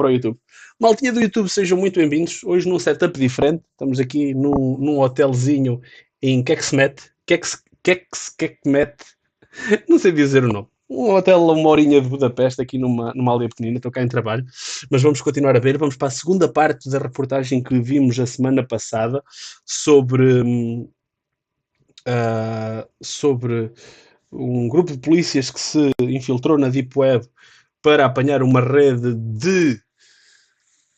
para o YouTube. Maltinha do YouTube, sejam muito bem-vindos. Hoje num setup diferente. Estamos aqui num hotelzinho em Kexmet. Kexmet. Não sei dizer o nome. Um hotel a uma horinha de Budapeste, aqui numa aldeia pequenina. Estou cá em trabalho. Mas vamos continuar a ver. Vamos para a segunda parte da reportagem que vimos a semana passada sobre um grupo de polícias que se infiltrou na Deep Web para apanhar uma rede de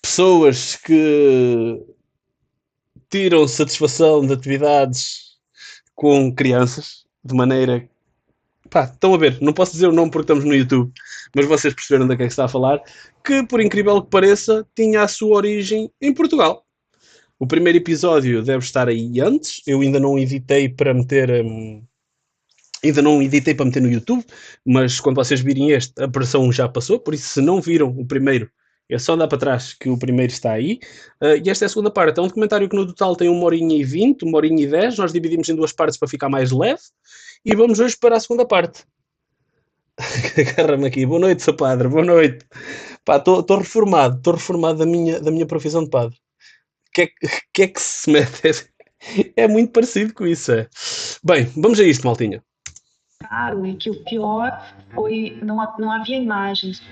pessoas que tiram satisfação de atividades com crianças, de maneira... Pá, estão a ver, não posso dizer o nome porque estamos no YouTube, mas vocês perceberam da que é que está a falar, que, por incrível que pareça, tinha a sua origem em Portugal. O primeiro episódio deve estar aí antes, eu ainda não editei para meter... Ainda não editei para meter no YouTube, mas quando vocês virem este, a versão já passou, por isso se não viram o primeiro, é só dar para trás que o primeiro está aí. E esta é a segunda parte. É um documentário que no total tem 1h20, 1h10. Nós dividimos em duas partes para ficar mais leve. E vamos hoje para a segunda parte. Agarra-me aqui. Boa noite, seu padre. Boa noite. Estou reformado. Estou reformado da minha profissão de padre. Que é que se mete? É muito parecido com isso. É. Bem, vamos a isto, maltinha. Claro, e que o pior foi não havia imagens.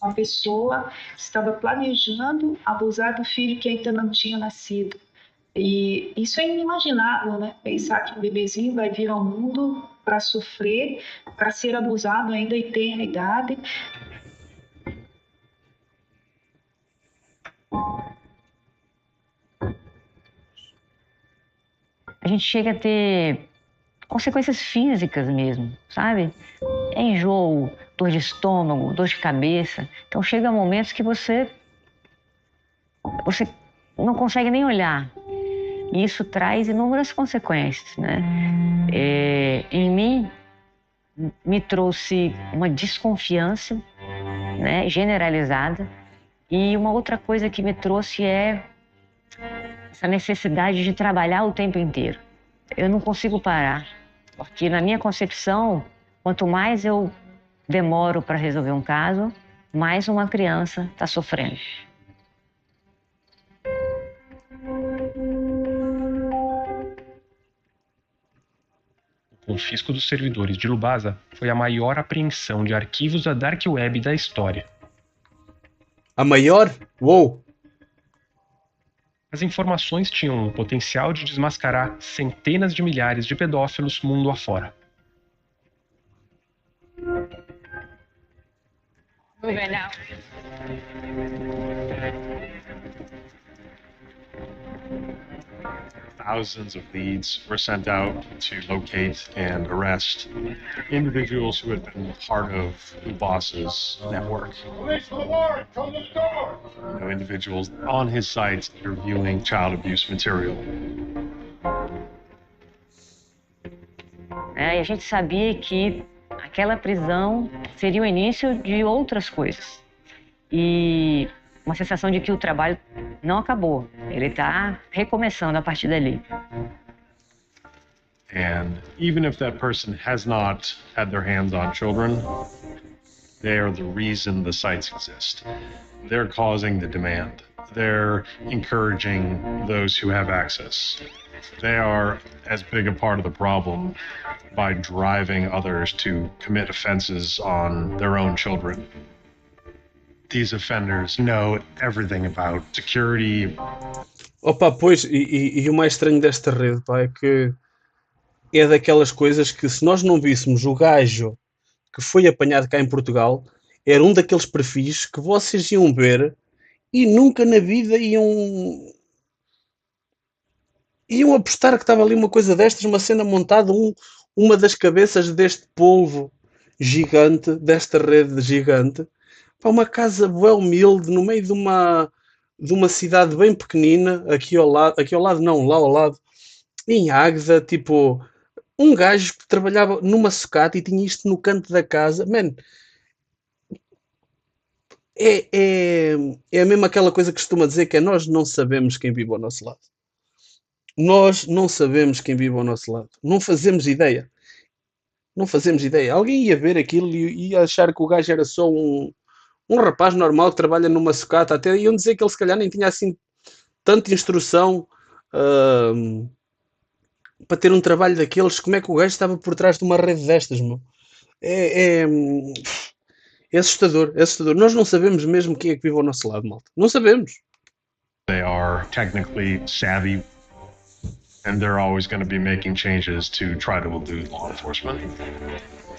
Uma pessoa estava planejando abusar do filho que ainda não tinha nascido. E isso é inimaginável, né? Pensar que um bebezinho vai vir ao mundo para sofrer, para ser abusado ainda em tenra idade. A gente chega a ter consequências físicas mesmo, sabe? Enjoo, dor de estômago, dor de cabeça. Então chega momentos que você não consegue nem olhar. E isso traz inúmeras consequências, né? Em mim, me trouxe uma desconfiança, né, generalizada. E uma outra coisa que me trouxe é essa necessidade de trabalhar o tempo inteiro. Eu não consigo parar, porque na minha concepção, quanto mais eu demoro para resolver um caso, mais uma criança está sofrendo. O confisco dos servidores de Lubasa foi a maior apreensão de arquivos da Dark Web da história. A maior? Uou! As informações tinham o potencial de desmascarar centenas de milhares de pedófilos mundo afora. Thousands of leads were sent out to locate and arrest individuals who had been part of Lubasa's network. Police on the warrant, come to the door! Individuals on his sites that are viewing child abuse material. E a gente sabia que aquela prisão seria o início de outras coisas. E uma sensação de que o trabalho não acabou. Ele está recomeçando a partir dali. And even if that person has not had their hands on children, they are the reason the sites exist. They're causing the demand. They're encouraging those who have access. They are as big a part of the problem by driving others to commit offenses on their own children. These offenders know everything about security. Opa, pois, e o mais estranho desta rede, pá, é que é daquelas coisas que se nós não víssemos o gajo que foi apanhado cá em Portugal, era um daqueles perfis que vocês iam ver e nunca na vida iam apostar que estava ali uma coisa destas, uma cena montada, uma das cabeças deste polvo gigante, desta rede gigante, para uma casa bué humilde, no meio de uma cidade bem pequenina, aqui ao lado não, lá ao lado, em Águeda, tipo, um gajo que trabalhava numa sucata e tinha isto no canto da casa, man, é mesmo aquela coisa que costuma dizer que é nós não sabemos quem vive ao nosso lado. Nós não sabemos quem vive ao nosso lado. Não fazemos ideia. Não fazemos ideia. Alguém ia ver aquilo e ia achar que o gajo era só Um rapaz normal que trabalha numa sucata, até iam dizer que ele se calhar nem tinha assim tanta instrução uh, para ter um trabalho daqueles. Como é que o gajo estava por trás de uma rede destas, meu? É, é, é assustador, é assustador. Nós não sabemos mesmo quem é que vive ao nosso lado, malta. Não sabemos. They are technically savvy, and they're always going to be making changes to try to elude law enforcement.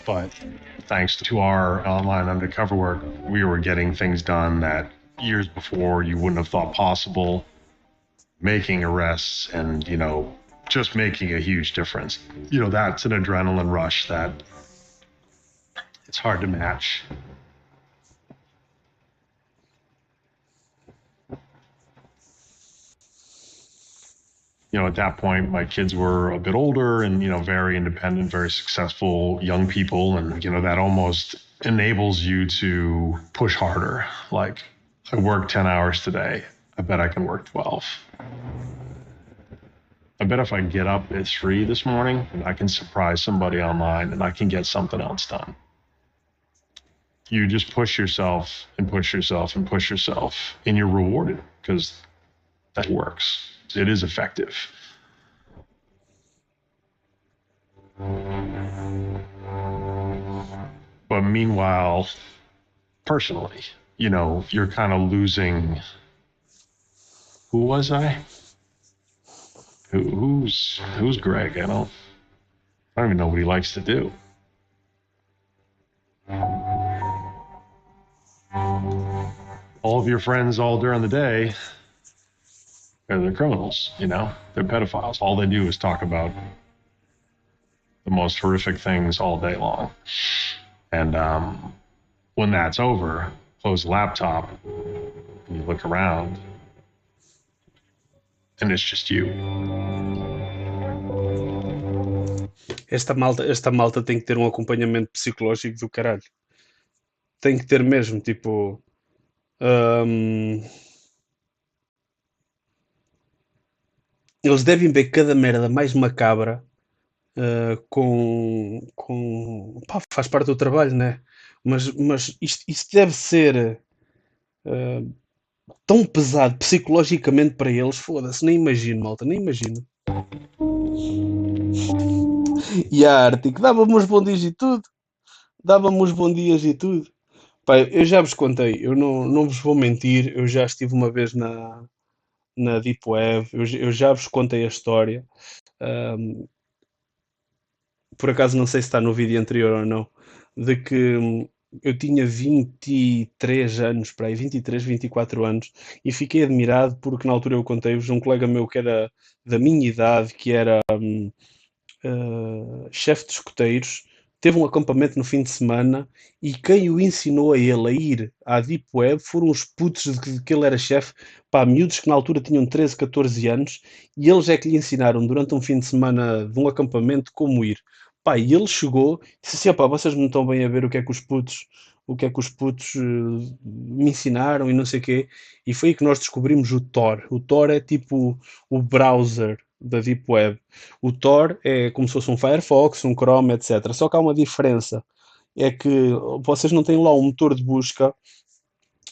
But thanks to our online undercover work, we were getting things done that years before you wouldn't have thought possible, making arrests and, just making a huge difference. That's an adrenaline rush that it's hard to match. At that point, my kids were a bit older and, very independent, very successful young people. And, that almost enables you to push harder. Like, I worked 10 hours today. I bet I can work 12. I bet if I get up at 3 this morning, I can surprise somebody online and I can get something else done. You just push yourself and push yourself and push yourself, and you're rewarded because that works. It is effective. But meanwhile, personally, you're kind of losing. Who was I? Who's Greg? I don't even know what he likes to do. All of your friends all during the day, they're criminals, they're pedophiles. All they do is talk about the most horrific things all day long. And when that's over, close the laptop, and you look around, and it's just you. Esta malta tem que ter um acompanhamento psicológico do caralho. Tem que ter mesmo, tipo... eles devem ver cada merda mais macabra pá, faz parte do trabalho, né? Mas isto deve ser tão pesado psicologicamente para eles, foda-se, nem imagino, malta, nem imagino. E a Ártico, dava-me uns bons dias e tudo. Pá, eu já vos contei, eu não vos vou mentir, eu já estive uma vez na Deep Web, eu já vos contei a história. Por acaso não sei se está no vídeo anterior ou não, de que eu tinha 23 anos, para aí, 23, 24 anos, e fiquei admirado porque na altura eu contei-vos um colega meu que era da minha idade, que era chefe de escoteiros, teve um acampamento no fim de semana e quem o ensinou a ele a ir à Deep Web foram os putos de que ele era chefe, pá, miúdos que na altura tinham 13, 14 anos, e eles é que lhe ensinaram durante um fim de semana de um acampamento como ir. Pá, e ele chegou e disse assim, pá, vocês não estão bem a ver o que é que os putos me ensinaram e não sei o quê. E foi aí que nós descobrimos o Tor. O Tor é tipo o browser da Deep Web. O Tor é como se fosse um Firefox, um Chrome, etc. Só que há uma diferença. É que vocês não têm lá um motor de busca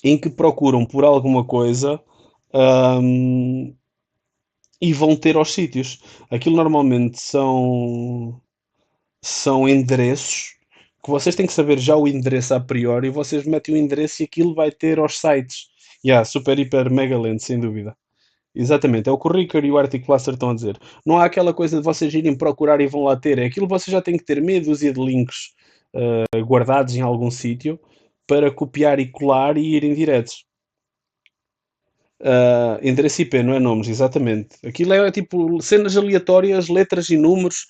em que procuram por alguma coisa e vão ter aos sítios. Aquilo normalmente são endereços que vocês têm que saber já o endereço a priori e vocês metem o endereço e aquilo vai ter aos sites. Super, hiper, mega lento, sem dúvida. Exatamente, é o que o Ricker e o Arctic Cluster estão a dizer. Não há aquela coisa de vocês irem procurar e vão lá ter. É aquilo que vocês já têm que ter meia dúzia de links guardados em algum sítio para copiar e colar e irem diretos. Endereço IP, não é nomes, exatamente. Aquilo é tipo cenas aleatórias, letras e números.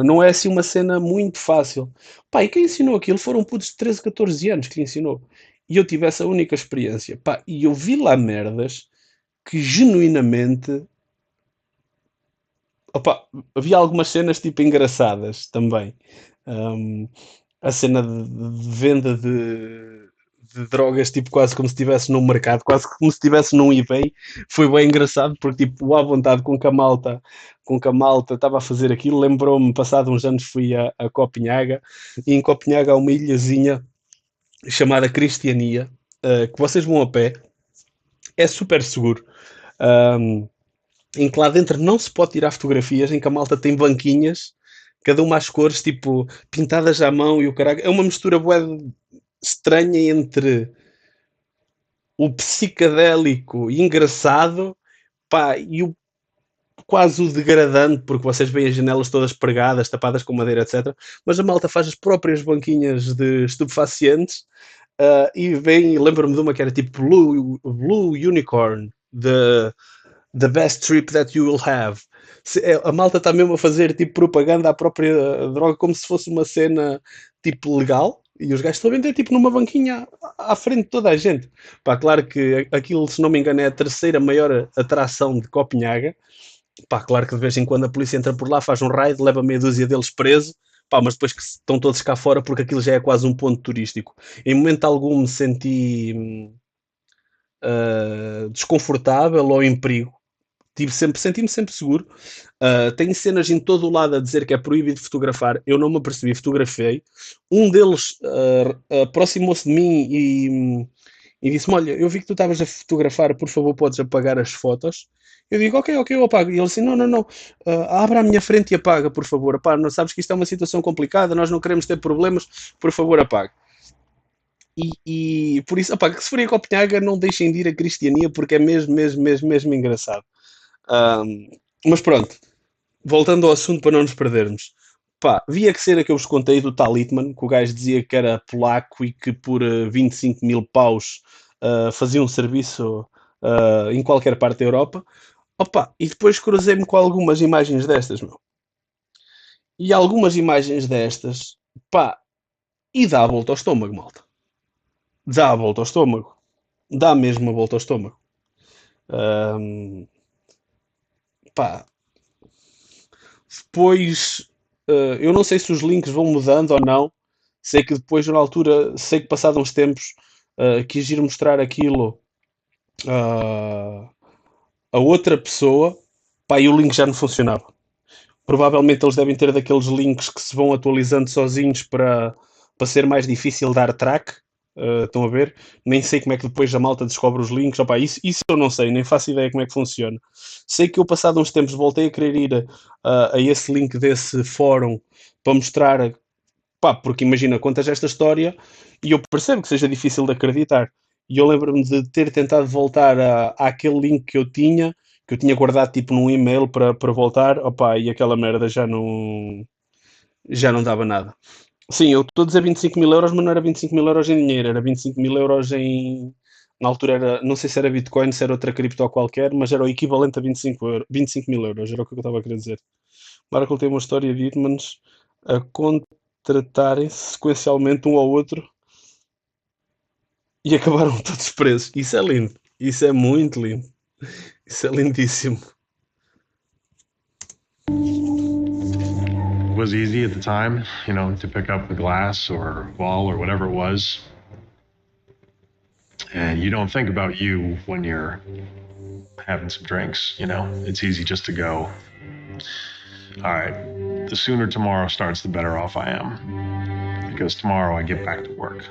Não é assim uma cena muito fácil. Pá, e quem ensinou aquilo foram putos de 13, 14 anos que lhe ensinou. E eu tive essa única experiência. Pá, e eu vi lá merdas que genuinamente... Opa, havia algumas cenas tipo engraçadas também. A cena de venda de drogas, tipo quase como se estivesse num mercado, quase como se estivesse num eBay, foi bem engraçado porque tipo à vontade com que a malta estava a fazer aquilo, lembrou-me, passado uns anos fui a Copenhaga, e em Copenhaga há uma ilhazinha chamada Cristiania, que vocês vão a pé, é super seguro. Um, em que lá dentro não se pode tirar fotografias, em que a malta tem banquinhas, cada uma às cores, tipo, pintadas à mão e o caralho. É uma mistura bué estranha entre o psicadélico e engraçado, pá, e o quase o degradante, porque vocês veem as janelas todas pregadas, tapadas com madeira, etc. Mas a malta faz as próprias banquinhas de estupefacientes. E vem, lembro-me de uma que era tipo Blue Unicorn, the best trip that you will have. A malta está mesmo a fazer tipo propaganda à própria droga como se fosse uma cena tipo legal, e os gajos estão a vender tipo numa banquinha à frente de toda a gente. Pá, claro que aquilo, se não me engano, é a terceira maior atração de Copenhaga. Pá, claro que de vez em quando a polícia entra por lá, faz um raid, leva meia dúzia deles preso. Pá, mas depois que estão todos cá fora, porque aquilo já é quase um ponto turístico. Em momento algum me senti desconfortável ou em perigo. Senti-me sempre seguro. Tenho cenas em todo o lado a dizer que é proibido fotografar. Eu não me apercebi, fotografei. Um deles aproximou-se de mim e disse-me: Olha, eu vi que tu estavas a fotografar, por favor, podes apagar as fotos. Eu digo: Ok, eu apago. E ele disse: Não. Abra à minha frente e apaga, por favor. Epá, não sabes que isto é uma situação complicada, nós não queremos ter problemas, por favor, apaga. E por isso, epá, que se forem a Copenhaga, não deixem de ir a Cristiania, porque é mesmo engraçado. Mas pronto, voltando ao assunto para não nos perdermos. Pá, vi a cena que eu vos contei do Talitman, que o gajo dizia que era polaco e que por 25 mil paus fazia um serviço em qualquer parte da Europa. Opa, e depois cruzei-me com algumas imagens destas, meu. E algumas imagens destas, pá, e dá a volta ao estômago, malta. Dá a volta ao estômago. Dá mesmo a volta ao estômago. Pá, depois, eu não sei se os links vão mudando ou não. Sei que depois, na altura, sei que passados uns tempos, quis ir mostrar aquilo a outra pessoa, pá, e o link já não funcionava. Provavelmente eles devem ter daqueles links que se vão atualizando sozinhos para ser mais difícil dar track. Estão a ver? Nem sei como é que depois a malta descobre os links. Opa, isso eu não sei, nem faço ideia como é que funciona. Sei que eu, passado uns tempos, voltei a querer ir a esse link desse fórum para mostrar. Pá, porque imagina, contas esta história e eu percebo que seja difícil de acreditar. E eu lembro-me de ter tentado voltar àquele link que eu tinha guardado tipo num e-mail para voltar, opa, e aquela merda já não dava nada. Sim, eu estou a dizer 25 mil euros, mas não era 25 mil euros em dinheiro, era 25 mil euros em. Na altura era, não sei se era Bitcoin, se era outra cripto qualquer, mas era o equivalente a 25 mil euros, era o que eu estava a querer dizer. Marco tem uma história de Hitmans a contratarem-se sequencialmente um ao outro e acabaram todos presos. Isso é lindo, isso é muito lindo, isso é lindíssimo. It was easy at the time, you know, to pick up the glass or ball or whatever it was. And you don't think about you when you're having some drinks, you know? It's easy just to go, all right, the sooner tomorrow starts, the better off I am. Because tomorrow I get back to work.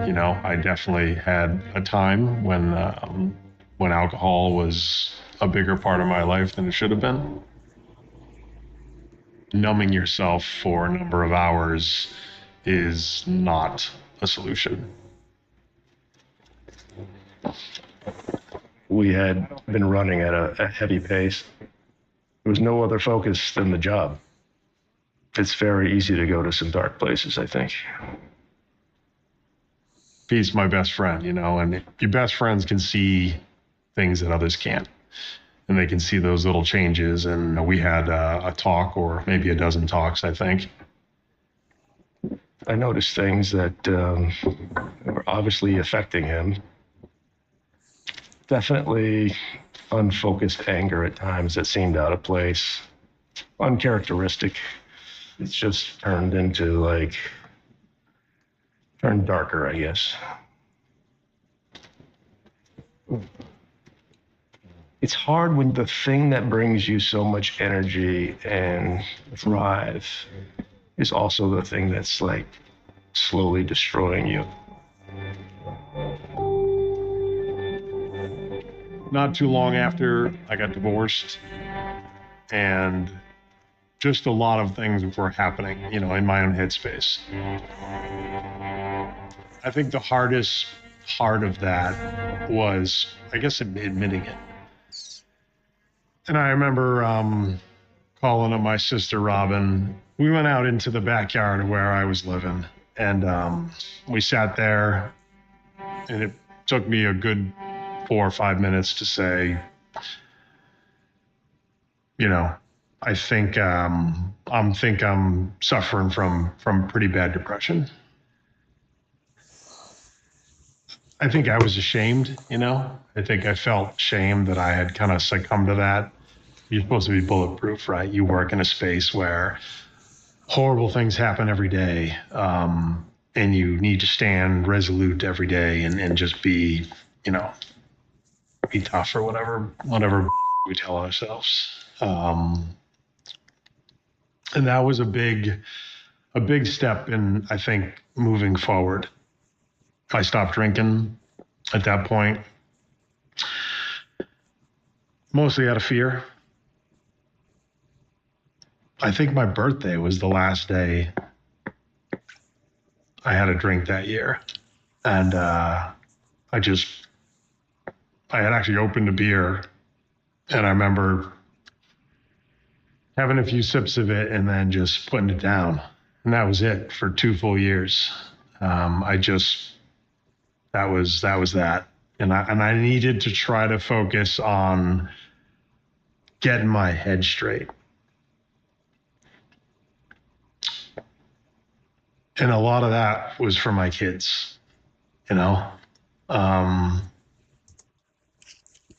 You know, I definitely had a time when alcohol was a bigger part of my life than it should have been. Numbing yourself for a number of hours is not a solution. We had been running at a heavy pace. There was no other focus than the job. It's very easy to go to some dark places, I think. He's my best friend, you know, and your best friends can see things that others can't. And they can see those little changes. And we had a talk, or maybe a dozen talks, I think. I noticed things that were obviously affecting him. Definitely unfocused anger at times that seemed out of place, uncharacteristic. It's just turned darker, I guess. It's hard when the thing that brings you so much energy and drive is also the thing that's like slowly destroying you. Not too long after I got divorced, and just a lot of things were happening, you know, in my own headspace. I think the hardest part of that was, I guess, admitting it. And I remember calling up my sister Robin. We went out into the backyard of where I was living, and we sat there, and it took me a good 4 or 5 minutes to say, you know, I think I'm suffering from pretty bad depression. I think I was ashamed, you know. I think I felt shame that I had kind of succumbed to that. You're supposed to be bulletproof, right? You work in a space where horrible things happen every day, and you need to stand resolute every day and just be, you know, be tough or whatever we tell ourselves. And that was a big step in, I think, moving forward. I stopped drinking at that point, mostly out of fear. I think my birthday was the last day I had a drink that year. And I had actually opened a beer, and I remember having a few sips of it and then just putting it down. And that was it for 2 full years. That was that. And I needed to try to focus on getting my head straight. And a lot of that was for my kids, you know?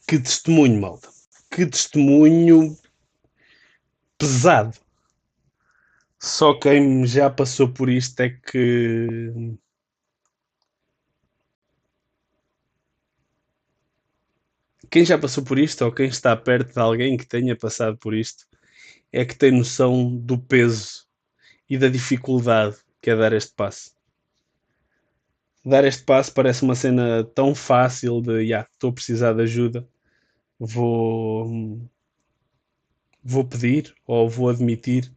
Que testemunho, malta. Que testemunho pesado. Só quem já passou por isto é que... Quem já passou por isto, ou quem está perto de alguém que tenha passado por isto, é que tem noção do peso e da dificuldade que é dar este passo. Dar este passo parece uma cena tão fácil de, estou a precisar de ajuda, vou pedir ou vou admitir,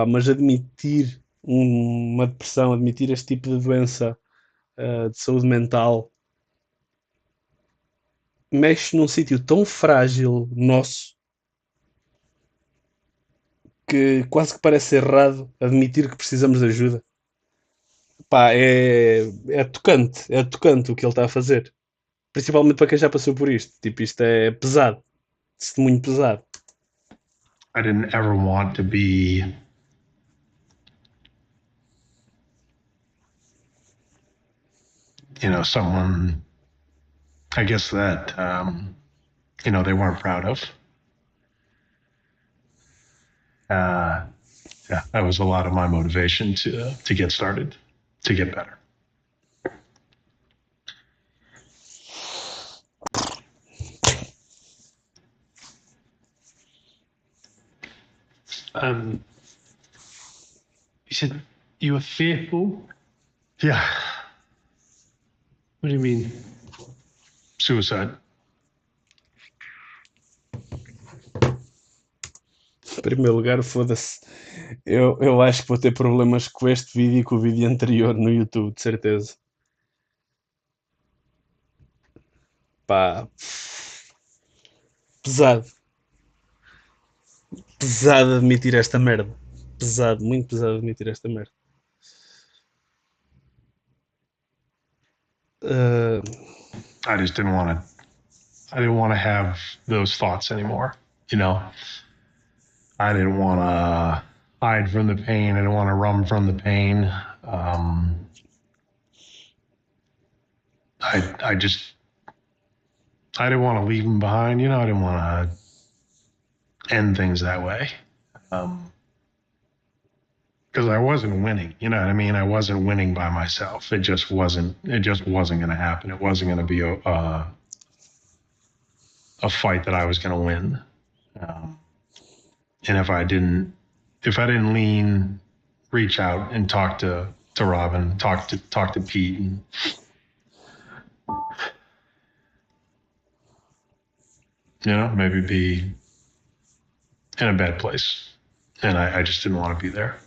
mas admitir uma depressão, admitir este tipo de doença de saúde mental, mexe num sítio tão frágil nosso que quase que parece errado admitir que precisamos de ajuda. É tocante o que ele está a fazer, principalmente para quem já passou por isto. Tipo, isto é pesado, testemunho pesado. I didn't ever want to be someone, I guess that, they weren't proud of. That was a lot of my motivation to get started, to get better. You said you were fearful? Yeah. What do you mean? Suicide. Em primeiro lugar, foda-se. Eu acho que vou ter problemas com este vídeo e com o vídeo anterior no YouTube, de certeza. Pesado. Pesado admitir esta merda. Pesado, muito pesado admitir esta merda. I just didn't want to have those thoughts anymore, I didn't want to hide from the pain. I didn't want to run from the pain. I didn't want to leave them behind, I didn't want to end things that way. Because I wasn't winning, you know what I mean? I wasn't winning by myself. It just wasn't going to happen. It wasn't going to be a fight that I was going to win. And if I didn't reach out and talk to to Robin, talk to Pete, and maybe be in a bad place. And I just didn't want to be there.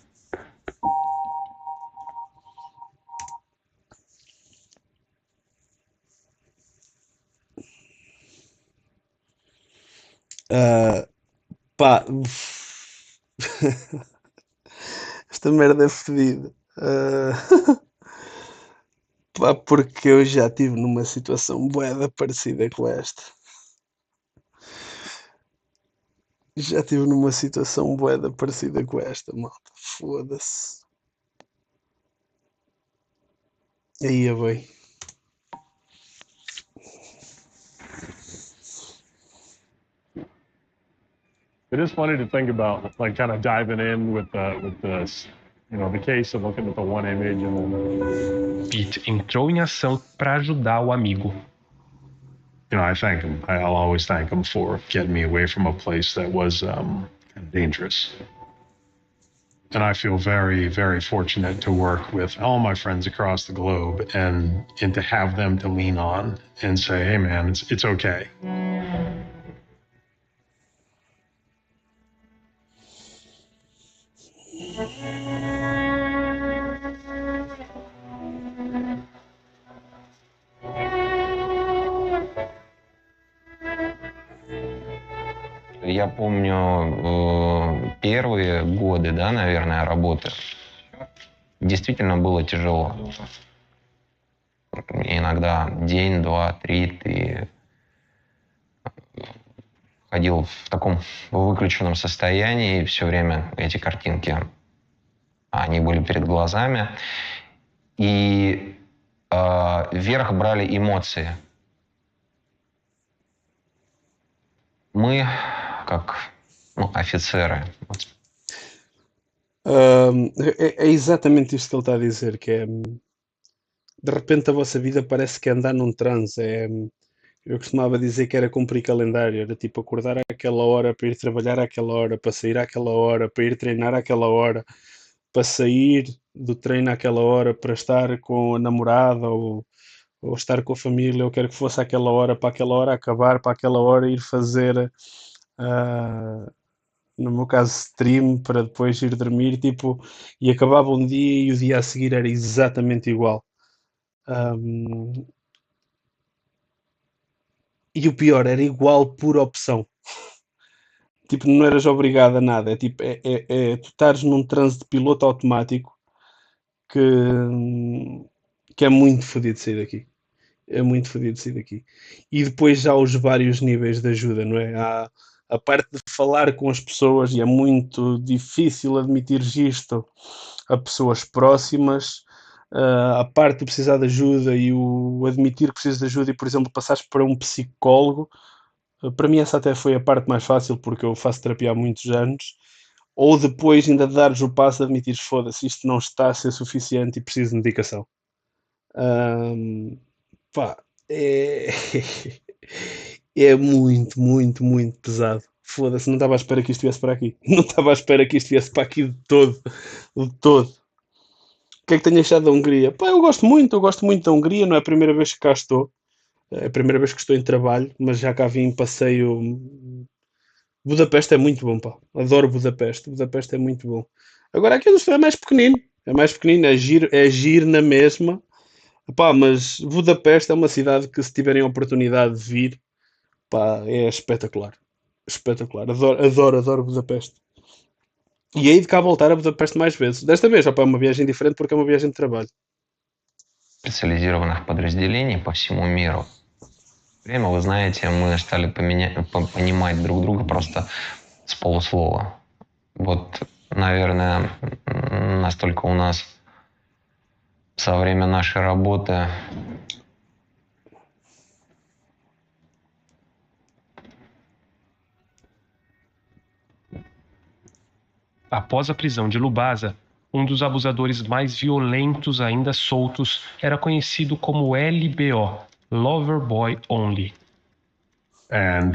Pá. Esta merda é fedida. Pá, porque eu já estive numa situação bué parecida com esta. Já estive numa situação bué parecida com esta, malta. Foda-se. Aí é bem. It is funny to think about, like, kind of diving in with this, the case and looking at the one image and then. Pete entrou em ação para ajudar o amigo. I thank him. I'll always thank him for getting me away from a place that was kind of dangerous. And I feel very, very fortunate to work with all my friends across the globe and to have them to lean on and say, hey, man, it's okay. Я помню первые годы, наверное, работы. Действительно было тяжело. Иногда день, два, три ты ходил в таком выключенном состоянии, и все время эти картинки, они были перед глазами. И вверх брали эмоции. Мы, как офицеры. É exatamente isto que ele está a dizer, que é de repente a vossa vida parece que é andar num transe. Eu costumava dizer que era cumprir calendário, era tipo acordar àquela hora para ir trabalhar àquela hora, para sair àquela hora, para ir treinar àquela hora, para sair do treino àquela hora, para estar com a namorada ou estar com a família. Eu quero que fosse àquela hora, para aquela hora acabar, para aquela hora ir fazer, no meu caso, stream, para depois ir dormir, tipo, e acabava um dia e o dia a seguir era exatamente igual. E o pior, era igual por opção. Tipo, não eras obrigado a nada. É tipo, tu estares num transe de piloto automático que é muito fodido sair daqui. É muito fodido sair daqui. E depois já há os vários níveis de ajuda, não é? Há a parte de falar com as pessoas, e é muito difícil admitir isto a pessoas próximas. A parte de precisar de ajuda e o admitir que precisas de ajuda e, por exemplo, passares para um psicólogo. Para mim essa até foi a parte mais fácil, porque eu faço terapia há muitos anos. Ou depois ainda de dares o passo de admitires, foda-se, isto não está a ser suficiente e preciso de medicação. Pá, é muito, muito, muito pesado. Foda-se, não estava à espera que isto viesse para aqui. Não estava à espera que isto viesse para aqui de todo. De todo. O que é que tenho achado da Hungria? Pá, eu gosto muito da Hungria. Não é a primeira vez que cá estou. É a primeira vez que estou em trabalho, mas já cá vim em passeio. Budapeste é muito bom, pá. Adoro Budapeste. Budapeste é muito bom. Agora aqui é mais pequenino. É mais pequenino, é giro na mesma. Pá, mas Budapeste é uma cidade que, se tiverem a oportunidade de vir, pá, é espetacular. Espetacular. Adoro Budapeste. E aí de cá voltar a Budapeste mais vezes. Desta vez, pá, é uma viagem diferente porque é uma viagem de trabalho. Специализированных подразделений по всему миру. Время, вы знаете, мы стали понимать друг друга просто с полуслова. Вот, наверное, настолько у нас со время нашей работы Após a prisão de Lubasa, um dos abusadores mais violentos ainda soltos era conhecido como LBO, Lover Boy Only. And,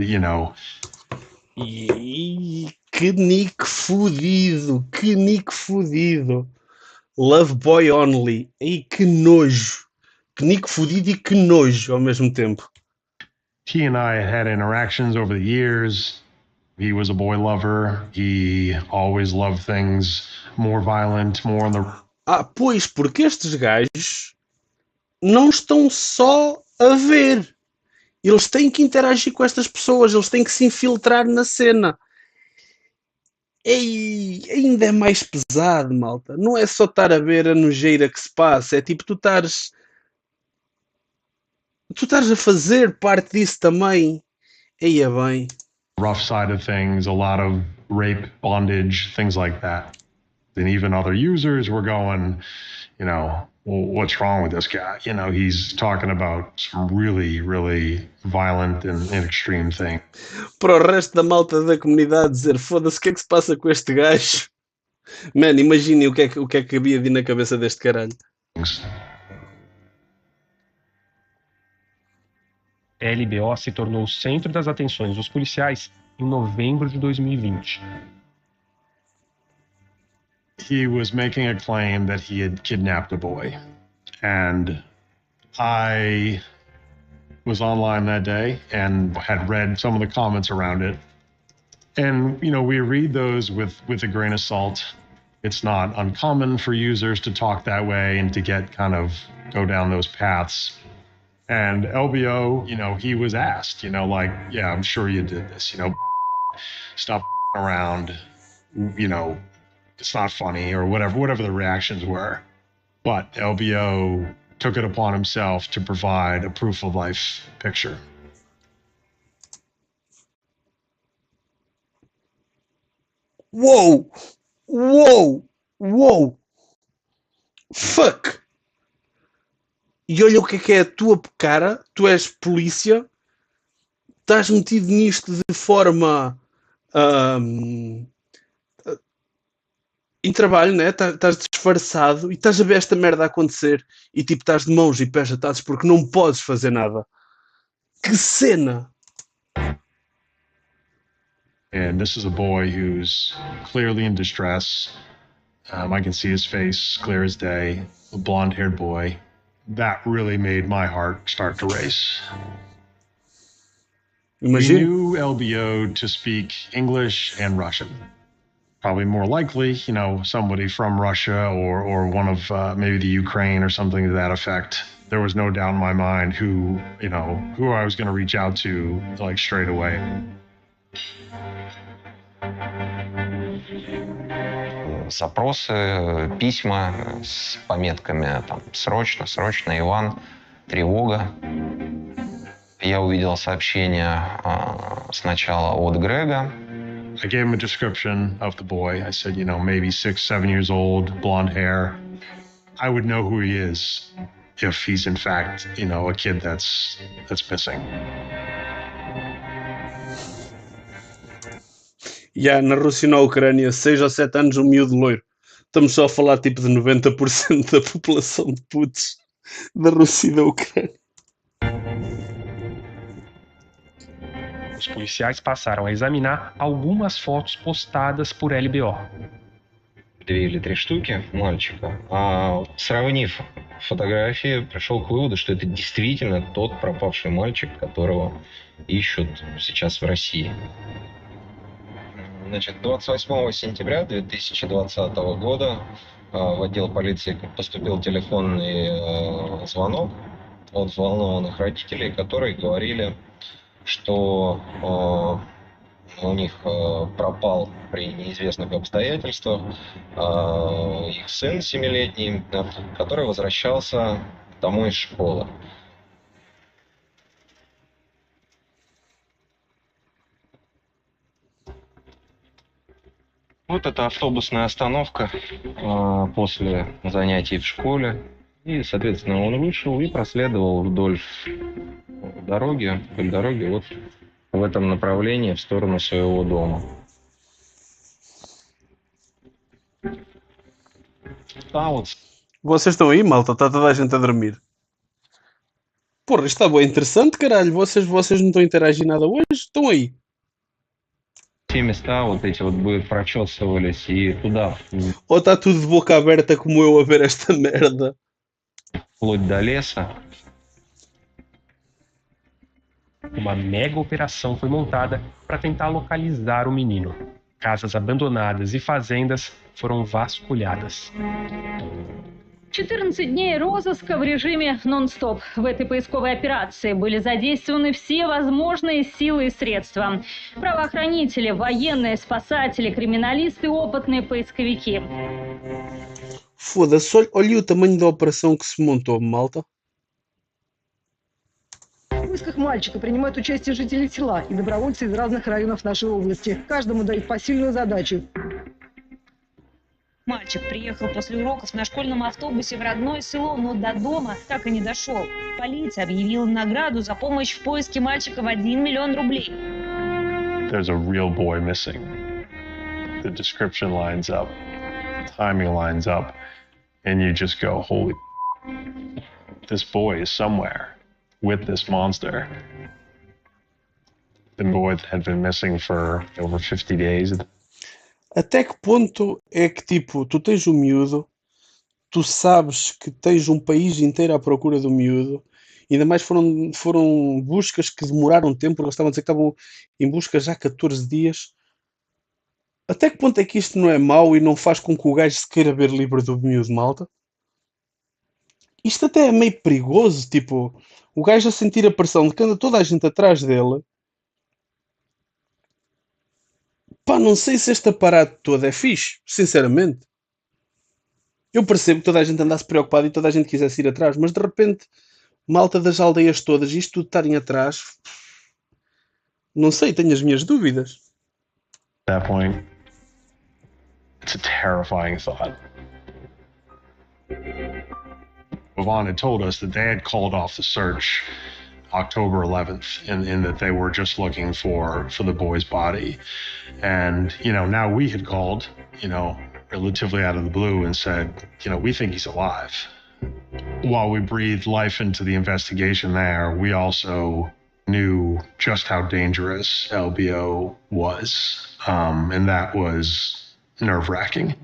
E que nick fudido, que nick fudido. Love Boy Only. Ei, que nojo. Que nico fodido e que nojo ao mesmo tempo. He and I had interactions over the years. He was a boy lover. He always loved things more violent, more on the... Pois, porque estes gajos não estão só a ver. Eles têm que interagir com estas pessoas, eles têm que se infiltrar na cena. Ei, ainda é mais pesado, malta. Não é só estar a ver a nojeira que se passa, é tipo tu estares a fazer parte disso também. Eia bem. rough side of things, a lot of rape, bondage, things like that. And even other users were going, you know, well, what's wrong with this guy? You know, he's talking about some really, really violent and extreme things. Para o resto da malta da comunidade dizer, foda-se, o que é que se passa com este gajo? Mano, imaginem o que é que havia de ir na cabeça deste caralho. LBO se tornou o centro das atenções dos policiais em novembro de 2020. He was making a claim that he had kidnapped a boy. And I was online that day and had read some of the comments around it. And, you know, we read those with a grain of salt. It's not uncommon for users to talk that way and to go down those paths. And LBO, you know, he was asked, you know, like, yeah, I'm sure you did this, you know, stop around, you know, it's not funny or whatever the reactions were. But LBO took it upon himself to provide a proof of life picture. Whoa! Whoa! Whoa! Fuck! E olha o que é a tua cara, tu és polícia, estás metido nisto de forma em trabalho, né? Estás disfarçado e estás a ver esta merda a acontecer e tipo estás de mãos e pés atados porque não podes fazer nada. Que cena! And this is a boy who's clearly in distress. I can see his face clear as day, a blonde-haired boy. That really made my heart start to race. Imagine. We knew LBO to speak English and Russian. Probably more likely, you know, somebody from Russia or one of maybe the Ukraine or something to that effect. There was no doubt in my mind who I was going to reach out to, like, straight away. Запросы, письма с пометками там «Срочно, срочно, Иван», «Тревога». Я увидел сообщение сначала от Грега. I gave him a description of the boy. I said, you know, maybe 6-7 years old, blonde hair. I would know who he is if he's in fact, you know, a kid that's missing. Na Rússia e na Ucrânia, 6 ou 7 anos, um miúdo loiro. Estamos só a falar tipo de 90% da população de putos da Rússia e da Ucrânia. Os policiais passaram a examinar algumas fotos postadas por LBO. 2 или 3 штуки мальчика. Сравнив фотографии, пришел к выводу, что это действительно тот пропавший мальчик, которого ищут сейчас в России. Значит, 28 сентября 2020 года в отдел полиции поступил телефонный звонок от взволнованных родителей, которые говорили, что у них пропал при неизвестных обстоятельствах их сын 7-летний, который возвращался домой из школы. Вот это автобусная остановка после занятий в школе. И, соответственно, он вышел и проследовал вдоль дороги вот в этом направлении в сторону своего дома. Vocês estão aí, malta? Está toda a gente a dormir. Porra, isto está bem interessante, caralho. Vocês não estão a interagir nada hoje? Estão aí. все места вот эти вот бы прочесывались и туда, Ou está tudo de boca aberta como eu a ver esta merda? вплоть до леса. Uma mega operação foi montada para tentar localizar o menino. Casas abandonadas e fazendas foram vasculhadas. 14 дней розыска в режиме нон-стоп. В этой поисковой операции были задействованы все возможные силы и средства. Правоохранители, военные, спасатели, криминалисты, опытные поисковики. Foda-se, olha o tamanho da operação que se montou, malta. В поисках мальчика принимают участие жители села и добровольцы из разных районов нашей области. Каждому дают посильную задачу. Мальчик приехал после уроков на школьном автобусе в родное село, но до дома так и не дошел. Полиция объявила награду за помощь в поиске мальчика в 1 миллион рублей. There's a real boy missing. The description lines up, timing lines up, and you just go, holy, this boy is somewhere with this monster. The boy that had been missing for over 50 days. Até que ponto é que, tipo, tu tens o miúdo, tu sabes que tens um país inteiro à procura do miúdo, e ainda mais foram buscas que demoraram tempo, porque eles estavam a dizer que estavam em busca já há 14 dias. Até que ponto é que isto não é mau e não faz com que o gajo se queira ver livre do miúdo, malta? Isto até é meio perigoso, tipo, o gajo a sentir a pressão de que anda toda a gente atrás dele. Pá, não sei se este aparato todo é fixe, sinceramente. Eu percebo que toda a gente andasse preocupada e toda a gente quisesse ir atrás, mas de repente, malta das aldeias todas, isto tudo estarem atrás, não sei, tenho as minhas dúvidas. At that point, it's a terrifying thought. Yvonne had told us that they had called off the search October 11th, in that they were just looking for the boy's body. And, now we had called, relatively out of the blue and said, we think he's alive. While we breathed life into the investigation there, we also knew just how dangerous LBO was. And that was nerve-wracking.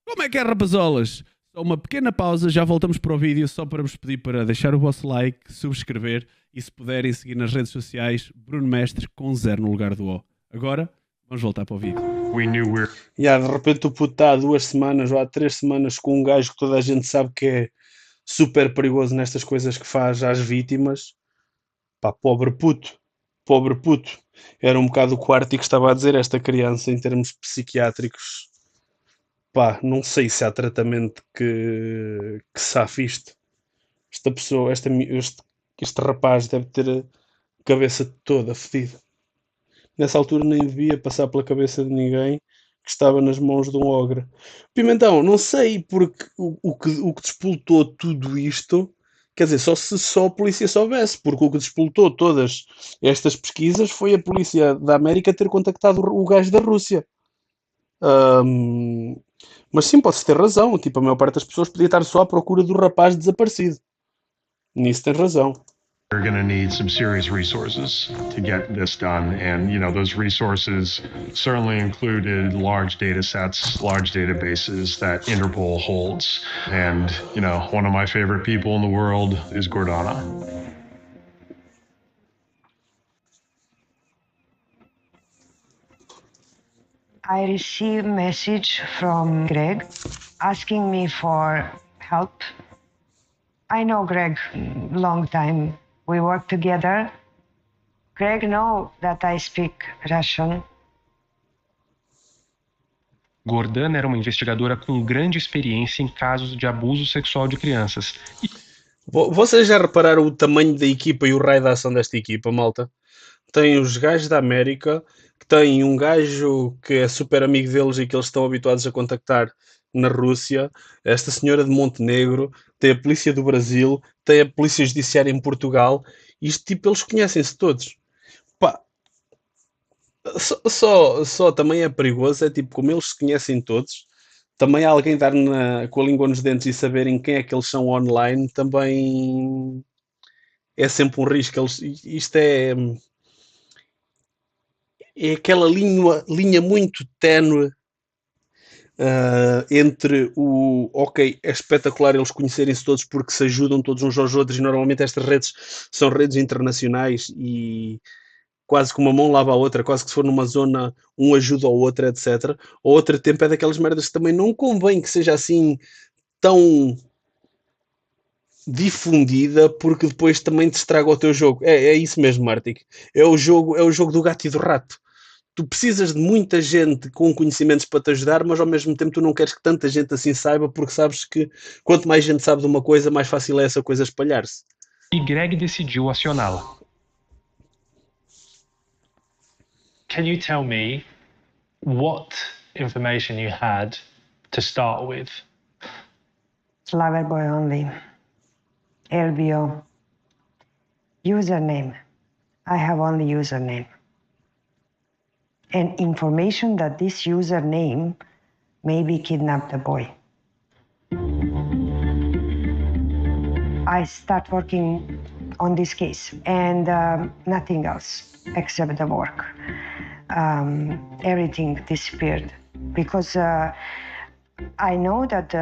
Como é que é, rapazolas? Só uma pequena pausa, já voltamos para o vídeo, só para vos pedir para deixar o vosso like, subscrever e, se puderem, seguir nas redes sociais Bruno Mestre com 0 no lugar do O. Agora, vamos voltar para o vídeo. De repente o puto está há 2 semanas ou há 3 semanas com um gajo que toda a gente sabe que é super perigoso nestas coisas que faz às vítimas. Pá, pobre puto. Era um bocado o que o Artigo estava a dizer, esta criança, em termos psiquiátricos. Pá, não sei se há tratamento que safe isto. Esta pessoa, este rapaz deve ter a cabeça toda fedida. Nessa altura nem devia passar pela cabeça de ninguém que estava nas mãos de um ogre. Pimentão, não sei, porque o que despoltou tudo isto, quer dizer, só a polícia soubesse, porque o que despoltou todas estas pesquisas foi a polícia da América ter contactado o gajo da Rússia. Mas sim, podes ter razão. Tipo, a maior parte das pessoas podia estar só à procura do rapaz desaparecido. Nisso tens razão. We're going to need some serious resources to get this done. And, those resources certainly included large data sets, large databases that Interpol holds. And, one of my favorite people in the world is Gordana. I received a message from Greg asking me for help. I know Greg long time. We work together. Greg knows that I speak Russian. Gordana era uma investigadora com grande experiência em casos de abuso sexual de crianças. Vocês já repararam o tamanho da equipa e o raio de ação desta equipa, malta? Tem os gajos da América, que tem um gajo que é super amigo deles e que eles estão habituados a contactar na Rússia, esta senhora de Montenegro, tem a polícia do Brasil, tem a polícia judiciária em Portugal, isto tipo, eles conhecem-se todos. Pá, só também é perigoso, é tipo, como eles se conhecem todos, também alguém dar com a língua nos dentes e saberem quem é que eles são online, também é sempre um risco. Isto é... é aquela linha muito ténue entre o ok, é espetacular eles conhecerem-se todos porque se ajudam todos uns aos outros, e normalmente estas redes são redes internacionais e quase que uma mão lava a outra, quase que se for numa zona um ajuda ao outro, etc. Ao outro tempo é daquelas merdas que também não convém que seja assim tão difundida, porque depois também te estraga o teu jogo. É isso mesmo, Martic. É o jogo do gato e do rato. Tu precisas de muita gente com conhecimentos para te ajudar, mas ao mesmo tempo tu não queres que tanta gente assim saiba, porque sabes que quanto mais gente sabe de uma coisa, mais fácil é essa coisa espalhar-se. E Greg decidiu acioná-la. Can you tell me what information you had to start with? Loverboy only. LBO. Username. I have only username. And information that this username maybe kidnapped the boy. I start working on this case and nothing else except the work. Everything disappeared because I know that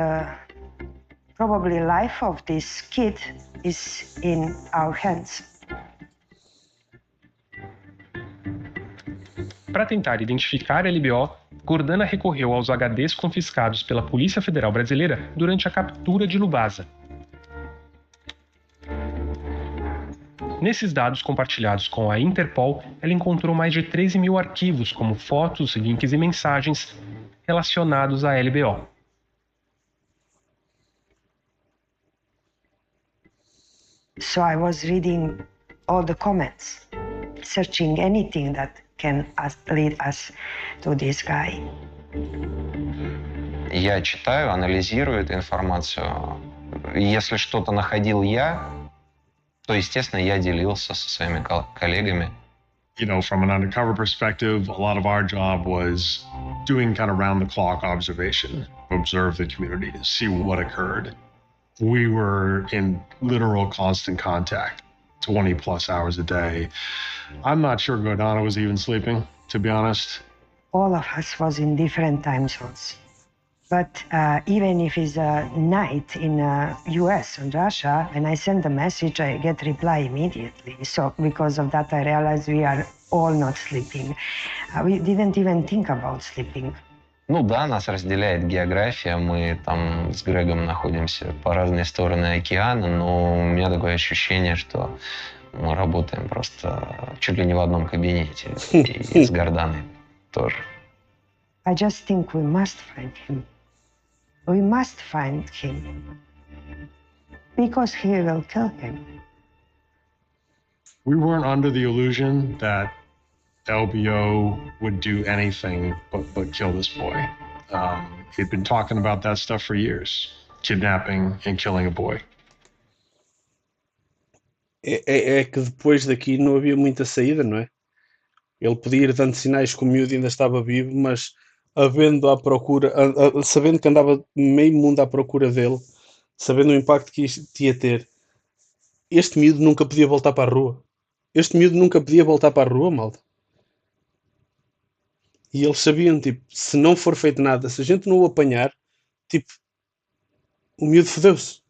probably life of this kid is in our hands. Para tentar identificar a LBO, Gordana recorreu aos HDs confiscados pela Polícia Federal Brasileira durante a captura de Lubasa. Nesses dados compartilhados com a Interpol, ela encontrou mais de 13 mil arquivos, como fotos, links e mensagens relacionados à LBO. So I was reading all the comments, searching anything that can lead us to this guy. Я читаю, анализирую эту информацию. Если что-то находил я, то, естественно, я делился со своими коллегами. You know, from an undercover perspective, a lot of our job was doing kind of round-the-clock observation, observe the community, see what occurred. We were in literal constant contact, 20 plus hours a day. I'm not sure Gordana was even sleeping, to be honest. All of us was in different time zones. But even if it's a night in US and Russia, when I send a message, I get reply immediately. So because of that, I realized we are all not sleeping. We didn't even think about sleeping. Ну да, нас разделяет география, мы там с Грегом находимся по разные стороны океана, но у меня такое ощущение, что мы работаем просто чуть ли не в одном кабинете, и с Горданой тоже. I just think we must find him. We must find him. Because he will kill him. We weren't under the illusion that LBO would do anything but kill this boy. He'd been talking about that stuff for years, kidnapping and killing a boy. É que depois daqui não havia muita saída, não é? Ele podia ir dando sinais que o miúdo ainda estava vivo, mas havendo à procura, sabendo que andava meio mundo à procura dele, sabendo o impacto que isto ia ter, este miúdo nunca podia voltar para a rua. Este miúdo nunca podia voltar para a rua, malta. E eles sabiam, tipo, se não for feito nada, se a gente não o apanhar, tipo, o miúdo fodeu-se.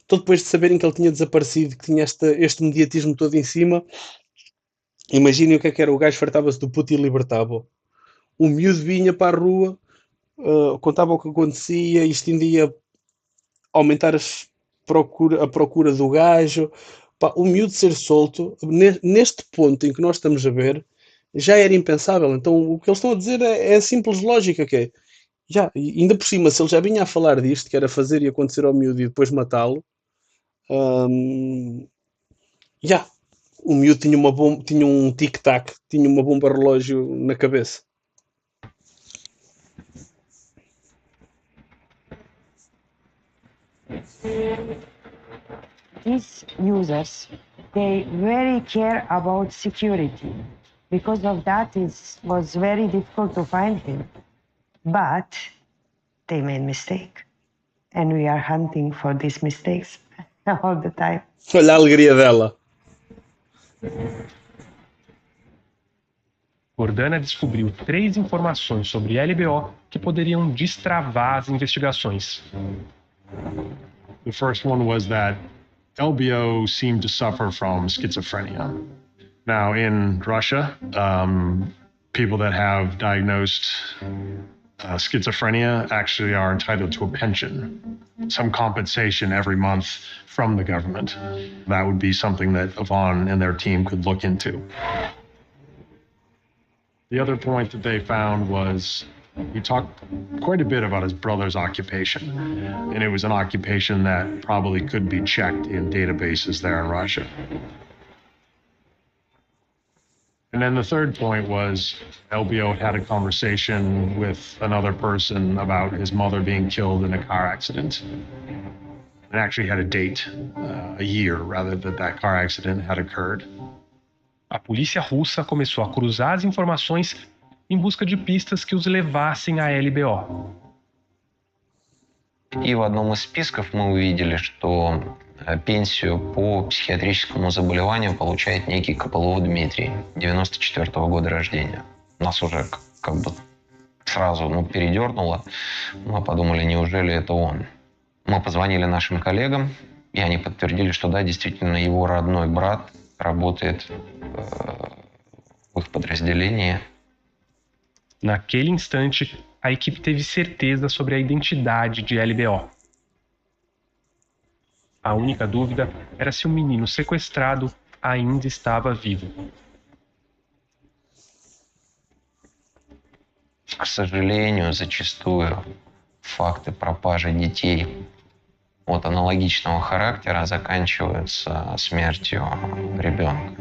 Então, depois de saberem que ele tinha desaparecido, que tinha este mediatismo todo em cima, imaginem o que é que era. O gajo fartava-se do puto e libertava-o. O miúdo vinha para a rua, contava o que acontecia, isto ainda ia aumentar a procura do gajo. Pá, o miúdo ser solto, neste ponto em que nós estamos a ver, já era impensável. Então o que eles estão a dizer é simples lógica, que é, já, ainda por cima, se ele já vinha a falar disto, que era fazer e acontecer ao miúdo e depois matá-lo, o miúdo tinha um tic-tac, tinha uma bomba relógio na cabeça. These users, they very care about security. Because of that, it was very difficult to find him. But they made mistake. And we are hunting for these mistakes all the time. Olha a alegria dela. Gordana descobriu 3 informações sobre LBO que poderiam destravar as investigações. The first one was that LBO seemed to suffer from schizophrenia. Now, in Russia, people that have diagnosed schizophrenia actually are entitled to a pension, some compensation every month from the government. That would be something that Yvonne and their team could look into. The other point that they found was he talked quite a bit about his brother's occupation, and it was an occupation that probably could be checked in databases there in Russia. And then the third point was LBO had a conversation with another person about his mother being killed in a car accident. And actually had a date, a year, rather, that car accident had occurred. A polícia russa começou a cruzar as informações em busca de pistas que os levassem à LBO. И в одном из списков мы увидели, что пенсию по психиатрическому заболеванию получает некий Копылов Дмитрий, 94-го года рождения. Нас уже как бы сразу передернуло. Мы подумали, неужели это он? Мы позвонили нашим коллегам, и они подтвердили, что да, действительно, его родной брат работает в их подразделении. Naquele instante, a equipe teve certeza sobre a identidade de LBO. A única dúvida era se o menino sequestrado ainda estava vivo. К сожалению, зачастую факты пропажи детей от аналогичного характера заканчиваются смертью ребенка.